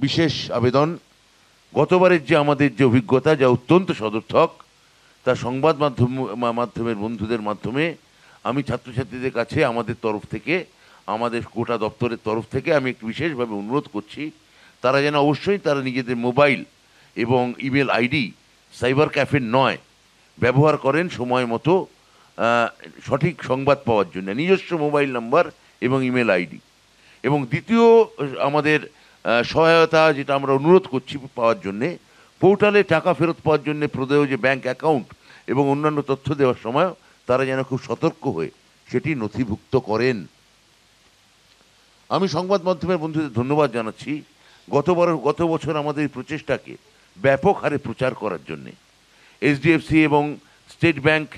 বিশেষ আবেদন, গতবারের যে আমাদের যে অভিজ্ঞতা যা অত্যন্ত সদর্থক, তা সংবাদ মাধ্যমের বন্ধুদের মাধ্যমে আমি ছাত্রছাত্রীদের কাছে আমাদের তরফ থেকে, আমাদের কোটা দপ্তরের তরফ থেকে আমি একটু বিশেষভাবে অনুরোধ করছি, তারা যেন অবশ্যই তারা নিজেদের মোবাইল এবং ইমেল আইডি সাইবার ক্যাফের নয় ব্যবহার করেন সময় মতো সঠিক সংবাদ পাওয়ার জন্য, নিজস্ব মোবাইল নাম্বার এবং ইমেল আইডি। এবং দ্বিতীয় আমাদের সহায়তা যেটা আমরা অনুরোধ করছি পাওয়ার জন্যে, পোর্টালে টাকা ফেরত পাওয়ার জন্য প্রদেয় যে ব্যাংক অ্যাকাউন্ট এবং অন্যান্য তথ্য দেওয়ার সময় তারা যেন খুব সতর্ক হয়ে সেটি নথিভুক্ত করেন। আমি সংবাদ মাধ্যমের বন্ধুদের ধন্যবাদ জানাচ্ছি গত বছর আমাদের এই প্রচেষ্টাকে ব্যাপক হারে প্রচার করার জন্যে। এইচডিএফসি এবং স্টেট ব্যাংক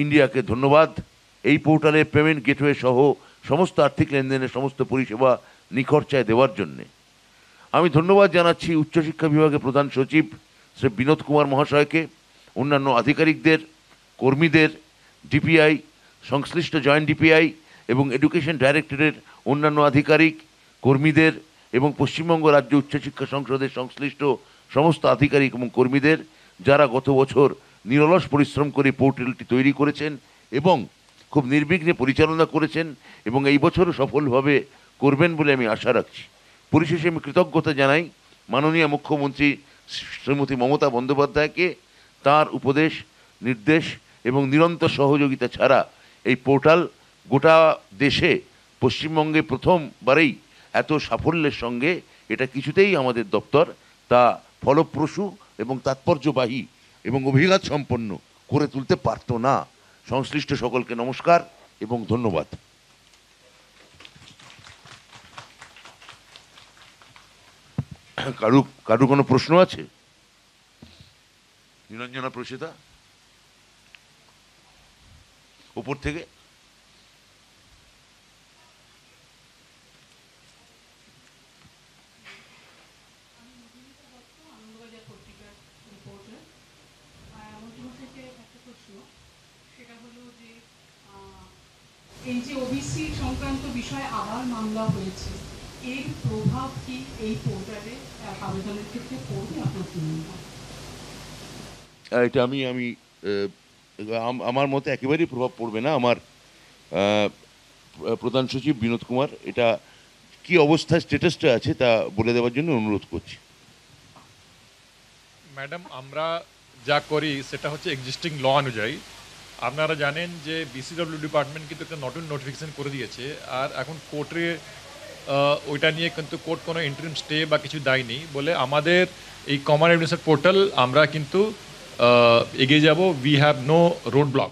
ইন্ডিয়াকে ধন্যবাদ এই পোর্টালে পেমেন্ট গেটওয়ে সহ সমস্ত আর্থিক লেনদেনের সমস্ত পরিষেবা নিখরচায় দেওয়ার জন্যে। আমি ধন্যবাদ জানাচ্ছি উচ্চশিক্ষা বিভাগের প্রধান সচিব শ্রী বিনোদ কুমার মহাশয়কে, অন্যান্য আধিকারিকদের, কর্মীদের, ডিপিআই, সংশ্লিষ্ট জয়েন্ট ডিপিআই এবং এডুকেশন ডাইরেক্টরের অন্যান্য আধিকারিক, কর্মীদের এবং পশ্চিমবঙ্গ রাজ্য উচ্চশিক্ষা সংসদের সংশ্লিষ্ট সমস্ত আধিকারিক এবং কর্মীদের, যারা গত বছর নিরলস পরিশ্রম করে পোর্টালটি তৈরি করেছেন এবং খুব নির্বিঘ্নে পরিচালনা করেছেন এবং এই বছরও সফলভাবে করবেন বলে আমি আশা রাখছি। পরিশেষে আমি কৃতজ্ঞতা জানাই মাননীয় মুখ্যমন্ত্রী শ্রীমতী মমতা বন্দ্যোপাধ্যায়কে, তার উপদেশ, নির্দেশ এবং নিরন্তর সহযোগিতা ছাড়া এই পোর্টাল গোটা দেশে পশ্চিমবঙ্গে প্রথমবারেই এত সাফল্যের সঙ্গে এটা কিছুতেই আমাদের দপ্তর তা ফলপ্রসূ এবং তাৎপর্যবাহী এবং অভিঘাত সম্পন্ন করে তুলতে পারত না। সংশ্লিষ্ট সকলকে নমস্কার এবং ধন্যবাদ। কারু কোনো প্রশ্ন আছে? নিরঞ্জনা প্রসিতা উপর থেকে। এই যে ওবিসি সংক্রান্ত বিষয়ে আবার মামলা হয়েছে, এর প্রভাব কি এই পোর্টালে আবেদনের ক্ষেত্রে পড়বে আপনার কি মনে হয়? এটা আমার মতে একেবারেই প্রভাব পড়বে না। আমার প্রধান সচিব বিনোদ কুমার এটা কি অবস্থায় স্ট্যাটাসটা আছে তা বলে দেওয়ার জন্য অনুরোধ করছি। ম্যাডাম, আমরা যা করি সেটা হচ্ছে এক্সিস্টিং ল অনুযায়ী। আপনারা জানেন যে বিসিডব্লিউ ডিপার্টমেন্ট কিন্তু একটা নতুন নোটিফিকেশন করে দিয়েছে, আর এখন কোর্টে ওইটা নিয়ে কিন্তু কোর্ট কোনো ইন্টারিম স্টে বা কিছু দেয়নি বলে আমাদের এই কমন অ্যাডমিনিস্ট্রেশন পোর্টাল আমরা কিন্তু এগিয়ে যাব। We have no road block.